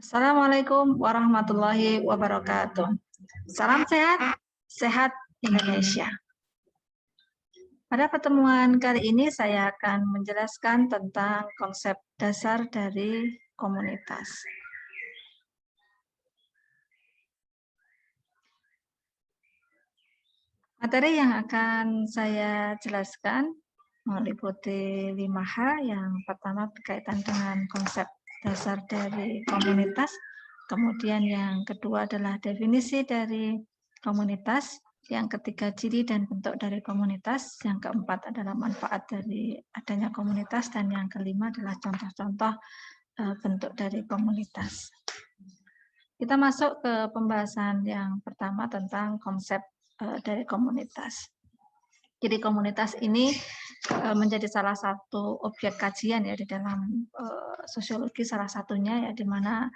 Assalamualaikum warahmatullahi wabarakatuh. Salam sehat, sehat Indonesia. Pada pertemuan kali ini saya akan menjelaskan tentang konsep dasar dari komunitas. Materi yang akan saya jelaskan meliputi 5 hal. Yang pertama berkaitan dengan konsep dasar dari komunitas. Kemudian yang kedua adalah definisi dari komunitas. Yang ketiga ciri dan bentuk dari komunitas. Yang keempat adalah manfaat dari adanya komunitas. Dan yang kelima adalah contoh-contoh bentuk dari komunitas. Kita masuk ke pembahasan yang pertama tentang konsep dari komunitas. Jadi komunitas ini menjadi salah satu objek kajian ya di dalam sosiologi, salah satunya ya, di mana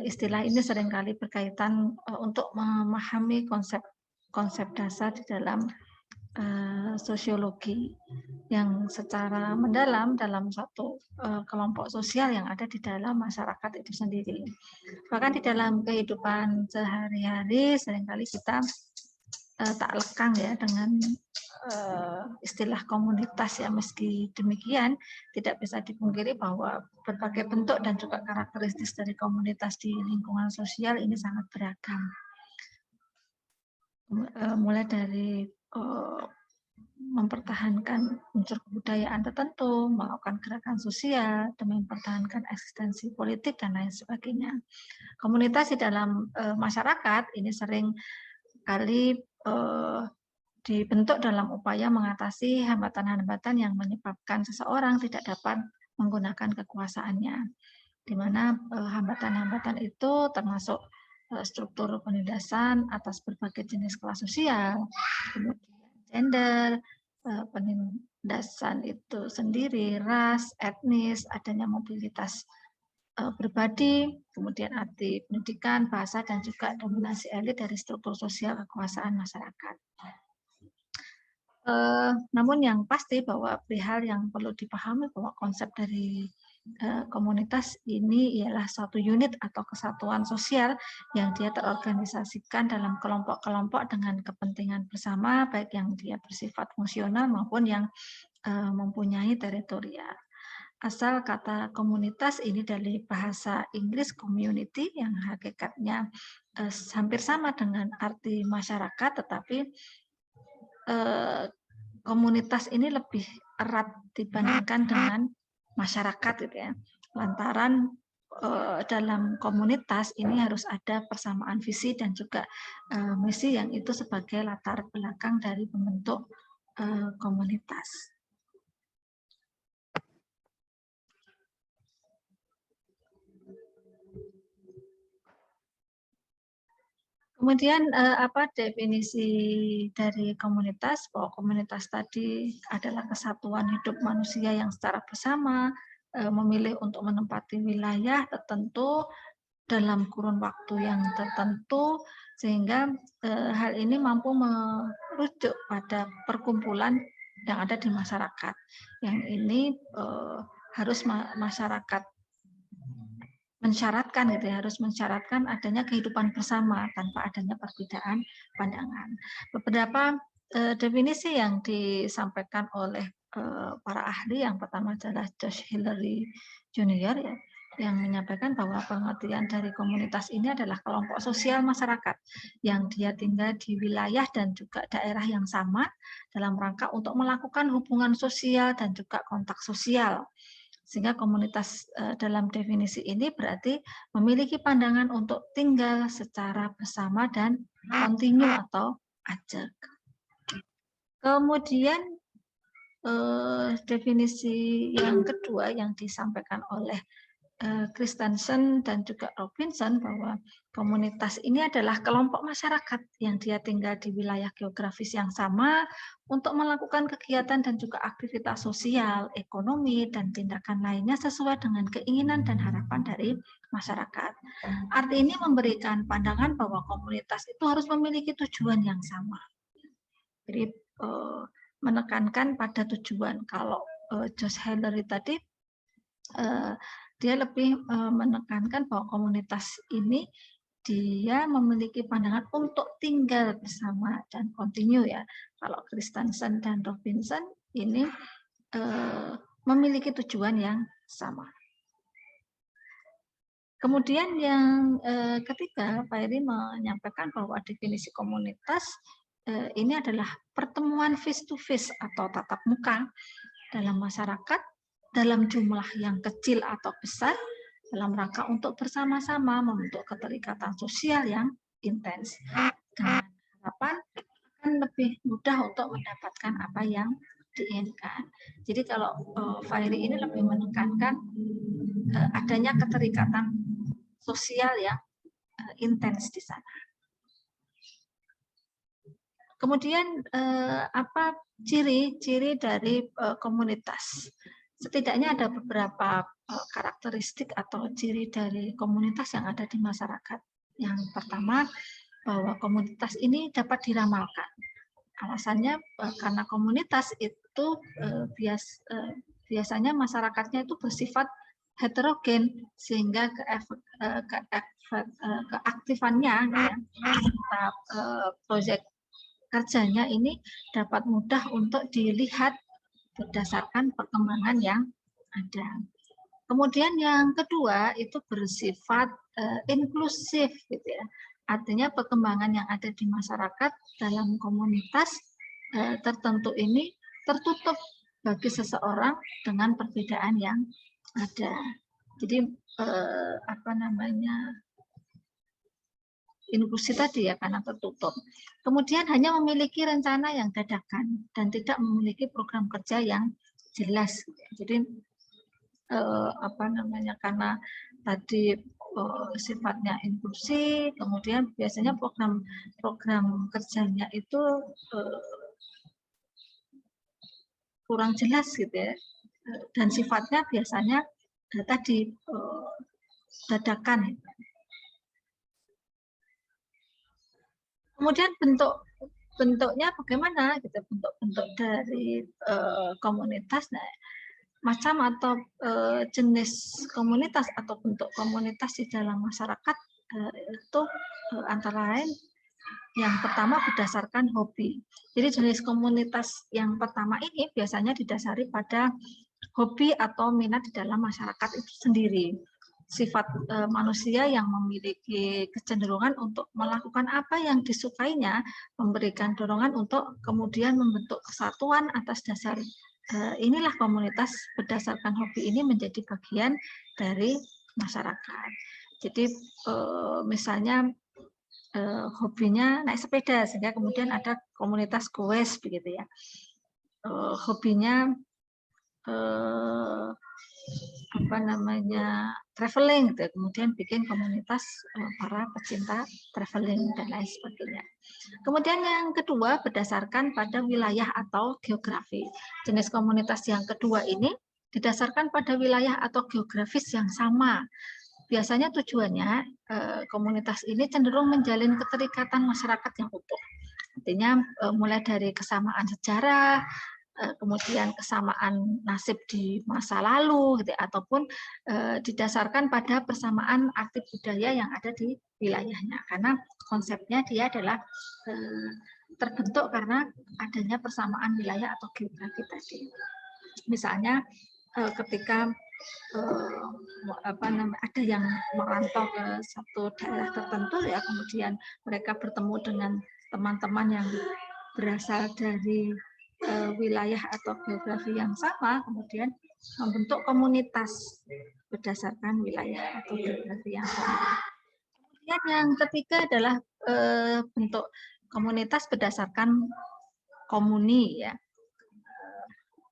istilah ini seringkali berkaitan untuk memahami konsep dasar di dalam sosiologi yang secara mendalam dalam satu kelompok sosial yang ada di dalam masyarakat itu sendiri. Bahkan di dalam kehidupan sehari-hari seringkali kita tak lekang ya dengan istilah komunitas ya. Meski demikian tidak bisa dipungkiri bahwa berbagai bentuk dan juga karakteristik dari komunitas di lingkungan sosial ini sangat beragam. Mulai dari mempertahankan unsur kebudayaan tertentu, melakukan gerakan sosial demi mempertahankan eksistensi politik dan lain sebagainya. Komunitas di dalam masyarakat ini sering kali dibentuk dalam upaya mengatasi hambatan-hambatan yang menyebabkan seseorang tidak dapat menggunakan kekuasaannya, di mana hambatan-hambatan itu termasuk struktur penindasan atas berbagai jenis kelas sosial, kemudian gender, penindasan itu sendiri, ras, etnis, adanya mobilitas pribadi, kemudian arti pendidikan, bahasa, dan juga dominasi elit dari struktur sosial kekuasaan masyarakat. Namun yang pasti bahwa perihal yang perlu dipahami bahwa konsep dari komunitas ini ialah suatu unit atau kesatuan sosial yang dia terorganisasikan dalam kelompok-kelompok dengan kepentingan bersama, baik yang dia bersifat fungsional maupun yang mempunyai teritorial. Asal kata komunitas ini dari bahasa Inggris community yang hakikatnya hampir sama dengan arti masyarakat, tetapi komunitas ini lebih erat dibandingkan dengan masyarakat gitu ya. Lantaran dalam komunitas ini harus ada persamaan visi dan juga misi yang itu sebagai latar belakang dari pembentuk komunitas. Kemudian apa definisi dari komunitas? Bahwa komunitas tadi adalah kesatuan hidup manusia yang secara bersama memilih untuk menempati wilayah tertentu dalam kurun waktu yang tertentu, sehingga hal ini mampu merujuk pada perkumpulan yang ada di masyarakat. Yang ini harus masyarakat mensyaratkan gitu ya, harus mensyaratkan adanya kehidupan bersama tanpa adanya perbedaan pandangan. Beberapa definisi yang disampaikan oleh para ahli, yang pertama adalah Josh Hillary Jr. ya, yang menyampaikan bahwa pengertian dari komunitas ini adalah kelompok sosial masyarakat yang dia tinggal di wilayah dan juga daerah yang sama dalam rangka untuk melakukan hubungan sosial dan juga kontak sosial. Sehingga komunitas dalam definisi ini berarti memiliki pandangan untuk tinggal secara bersama dan kontinu atau ajak. Kemudian definisi yang kedua yang disampaikan oleh Christensen dan juga Robinson, bahwa komunitas ini adalah kelompok masyarakat yang dia tinggal di wilayah geografis yang sama untuk melakukan kegiatan dan juga aktivitas sosial, ekonomi, dan tindakan lainnya sesuai dengan keinginan dan harapan dari masyarakat. Arti ini memberikan pandangan bahwa komunitas itu harus memiliki tujuan yang sama. Jadi menekankan pada tujuan. Kalau Josh Hillary tadi dia lebih menekankan bahwa komunitas ini dia memiliki pandangan untuk tinggal bersama dan continue ya. Kalau Christensen dan Robinson ini memiliki tujuan yang sama. Kemudian yang ketiga, Pak Heri menyampaikan bahwa definisi komunitas ini adalah pertemuan face to face atau tatap muka dalam masyarakat dalam jumlah yang kecil atau besar dalam rangka untuk bersama-sama membentuk keterikatan sosial yang intens dengan harapan akan lebih mudah untuk mendapatkan apa yang diinginkan. Jadi kalau Fahri ini lebih menekankan adanya keterikatan sosial yang intens di sana. Kemudian apa ciri-ciri dari komunitas? Setidaknya ada beberapa karakteristik atau ciri dari komunitas yang ada di masyarakat. Yang pertama, bahwa komunitas ini dapat diramalkan. Alasannya karena komunitas itu biasanya masyarakatnya itu bersifat heterogen, sehingga keaktifannya ya, proyek kerjanya ini dapat mudah untuk dilihat berdasarkan perkembangan yang ada. Kemudian yang kedua itu bersifat inklusif, gitu ya. Artinya perkembangan yang ada di masyarakat dalam komunitas tertentu ini tertutup bagi seseorang dengan perbedaan yang ada. Jadi inklusi tadi ya, karena tertutup. Kemudian hanya memiliki rencana yang dadakan dan tidak memiliki program kerja yang jelas. Jadi karena tadi sifatnya inklusi, kemudian biasanya program kerjanya itu kurang jelas gitu ya, dan sifatnya biasanya tadi dadakan. Kemudian bentuknya bagaimana? Gitu, bentuk dari komunitas. Nah, macam atau jenis komunitas atau bentuk komunitas di dalam masyarakat itu antara lain yang pertama berdasarkan hobi. Jadi jenis komunitas yang pertama ini biasanya didasari pada hobi atau minat di dalam masyarakat itu sendiri. Sifat manusia yang memiliki kecenderungan untuk melakukan apa yang disukainya, memberikan dorongan untuk kemudian membentuk kesatuan atas dasar inilah komunitas berdasarkan hobi ini menjadi bagian dari masyarakat. Jadi misalnya hobinya naik sepeda, sehingga kemudian ada komunitas goes begitu ya. Hobinya traveling gitu, kemudian bikin komunitas para pecinta traveling dan lain sebagainya. Kemudian yang kedua berdasarkan pada wilayah atau geografi. Jenis komunitas yang kedua ini didasarkan pada wilayah atau geografis yang sama. Biasanya tujuannya komunitas ini cenderung menjalin keterikatan masyarakat yang utuh. Artinya mulai dari kesamaan sejarah, kemudian kesamaan nasib di masa lalu, gitu, ataupun didasarkan pada persamaan aktif budaya yang ada di wilayahnya. Karena konsepnya dia adalah terbentuk karena adanya persamaan wilayah atau geografi tadi. Misalnya ketika ada yang merantau ke satu daerah tertentu ya, kemudian mereka bertemu dengan teman-teman yang berasal dari wilayah atau geografi yang sama, kemudian membentuk komunitas berdasarkan wilayah atau geografi yang sama. Kemudian yang ketiga adalah bentuk komunitas berdasarkan komuni ya.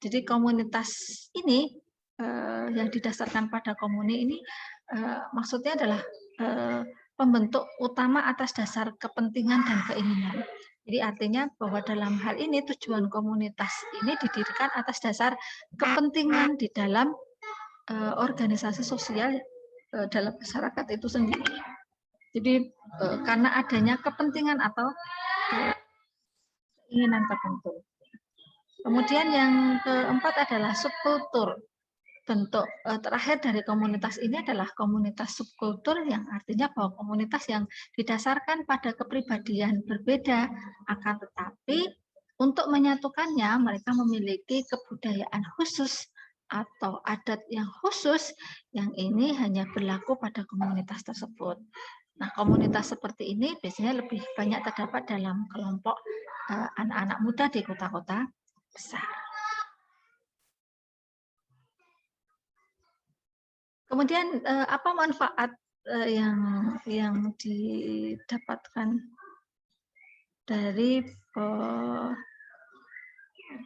Jadi komunitas ini yang didasarkan pada komuni ini maksudnya adalah pembentuk utama atas dasar kepentingan dan keinginan. Jadi artinya bahwa dalam hal ini tujuan komunitas ini didirikan atas dasar kepentingan di dalam organisasi sosial dalam masyarakat itu sendiri. Jadi karena adanya kepentingan atau keinginan tertentu. Kemudian yang keempat adalah subkultur. Bentuk terakhir dari komunitas ini adalah komunitas subkultur, yang artinya bahwa komunitas yang didasarkan pada kepribadian berbeda, akan tetapi untuk menyatukannya mereka memiliki kebudayaan khusus atau adat yang khusus yang ini hanya berlaku pada komunitas tersebut. Nah, komunitas seperti ini biasanya lebih banyak terdapat dalam kelompok anak-anak muda di kota-kota besar. Kemudian apa manfaat yang didapatkan dari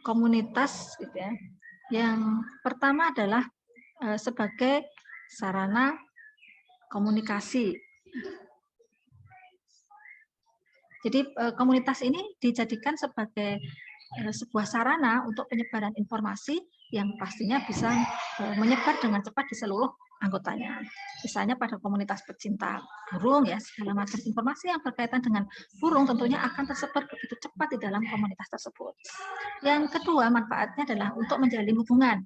komunitas gitu ya. Yang pertama adalah sebagai sarana komunikasi. Jadi komunitas ini dijadikan sebagai sebuah sarana untuk penyebaran informasi yang pastinya bisa menyebar dengan cepat di seluruh anggotanya. Misalnya pada komunitas pecinta burung ya, segala macam informasi yang berkaitan dengan burung tentunya akan tersebar begitu cepat di dalam komunitas tersebut. Yang kedua, manfaatnya adalah untuk menjalin hubungan.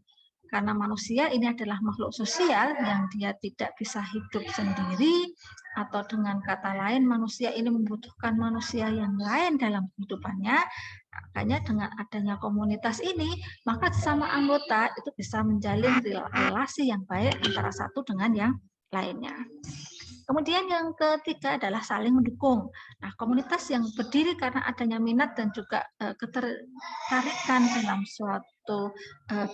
Karena manusia ini adalah makhluk sosial yang dia tidak bisa hidup sendiri, atau dengan kata lain manusia ini membutuhkan manusia yang lain dalam kehidupannya. Makanya dengan adanya komunitas ini, maka sesama anggota itu bisa menjalin relasi yang baik antara satu dengan yang lainnya. Kemudian yang ketiga adalah saling mendukung. Nah, komunitas yang berdiri karena adanya minat dan juga ketertarikan dalam suatu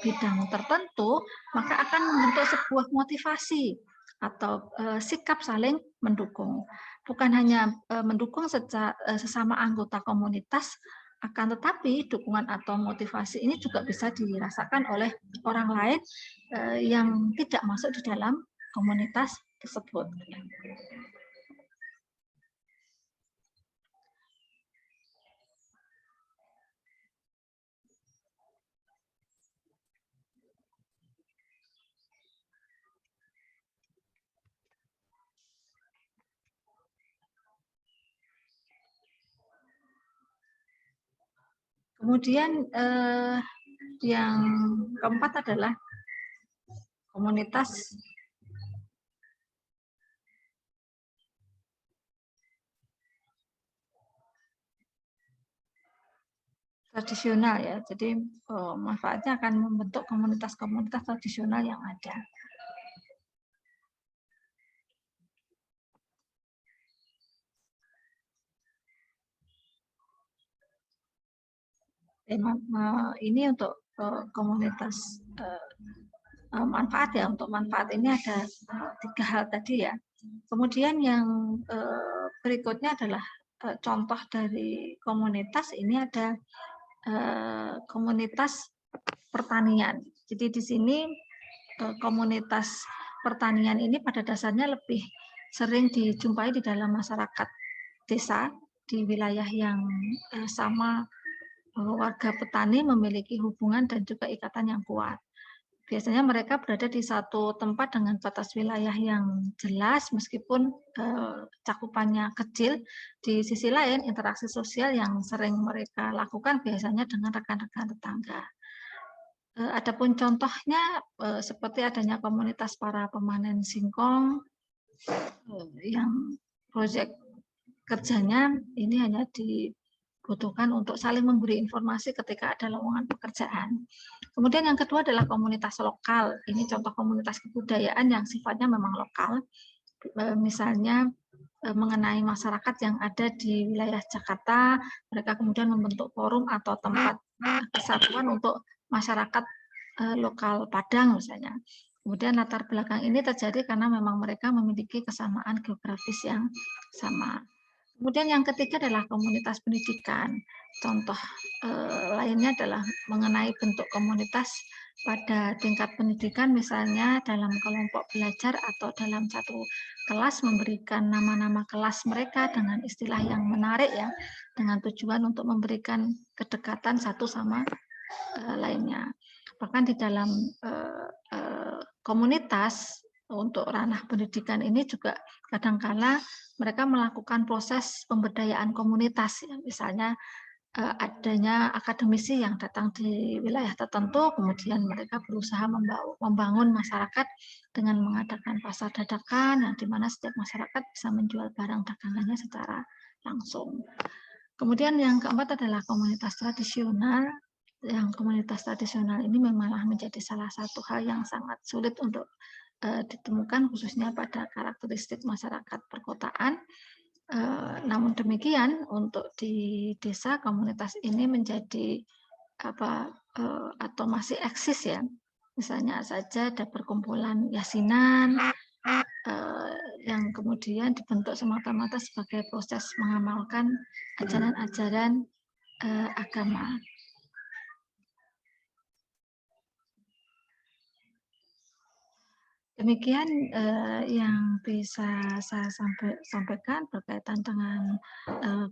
bidang tertentu, maka akan membentuk sebuah motivasi atau sikap saling mendukung. Bukan hanya mendukung sesama anggota komunitas, akan tetapi dukungan atau motivasi ini juga bisa dirasakan oleh orang lain yang tidak masuk di dalam komunitas tersebut. Kemudian yang keempat adalah komunitas tradisional ya. Jadi manfaatnya akan membentuk komunitas-komunitas tradisional yang ada. Ini untuk komunitas manfaat ya. Untuk manfaat ini ada 3 hal tadi ya. Kemudian yang berikutnya adalah contoh dari komunitas. Ini ada komunitas pertanian. Jadi di sini komunitas pertanian ini pada dasarnya lebih sering dijumpai di dalam masyarakat desa di wilayah yang sama. Warga petani memiliki hubungan dan juga ikatan yang kuat. Biasanya mereka berada di satu tempat dengan batas wilayah yang jelas, meskipun cakupannya kecil. Di sisi lain, interaksi sosial yang sering mereka lakukan biasanya dengan rekan-rekan tetangga. Adapun contohnya seperti adanya komunitas para pemanen singkong yang proyek kerjanya ini hanya dibutuhkan untuk saling memberi informasi ketika ada lowongan pekerjaan. Kemudian yang kedua adalah komunitas lokal. Ini contoh komunitas kebudayaan yang sifatnya memang lokal. Misalnya mengenai masyarakat yang ada di wilayah Jakarta, mereka kemudian membentuk forum atau tempat persatuan untuk masyarakat lokal Padang misalnya. Kemudian latar belakang ini terjadi karena memang mereka memiliki kesamaan geografis yang sama. Kemudian yang ketiga adalah komunitas pendidikan. Contoh lainnya adalah mengenai bentuk komunitas pada tingkat pendidikan, misalnya dalam kelompok belajar atau dalam satu kelas memberikan nama-nama kelas mereka dengan istilah yang menarik ya, dengan tujuan untuk memberikan kedekatan satu sama lainnya. Bahkan di dalam komunitas untuk ranah pendidikan ini juga kadangkala mereka melakukan proses pemberdayaan komunitas, ya. Misalnya adanya akademisi yang datang di wilayah tertentu, kemudian mereka berusaha membangun masyarakat dengan mengadakan pasar dadakan, yang di mana setiap masyarakat bisa menjual barang dagangannya secara langsung. Kemudian yang keempat adalah komunitas tradisional. Yang komunitas tradisional ini malah menjadi salah satu hal yang sangat sulit untuk ditemukan, khususnya pada karakteristik masyarakat perkotaan. Namun demikian, untuk di desa komunitas ini menjadi atau masih eksis ya. Misalnya saja ada perkumpulan yasinan yang kemudian dibentuk semata-mata sebagai proses mengamalkan ajaran-ajaran agama. Demikian yang bisa saya sampaikan berkaitan dengan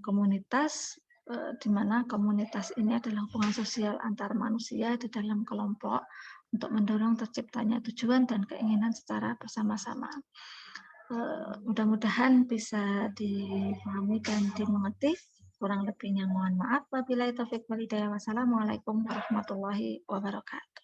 komunitas, di mana komunitas ini adalah hubungan sosial antar manusia di dalam kelompok untuk mendorong terciptanya tujuan dan keinginan secara bersama-sama. Mudah-mudahan bisa dipahami dan dimengerti. Kurang lebihnya mohon maaf. Wabillahi taufiq wal hidayah. Wassalamualaikum warahmatullahi wabarakatuh.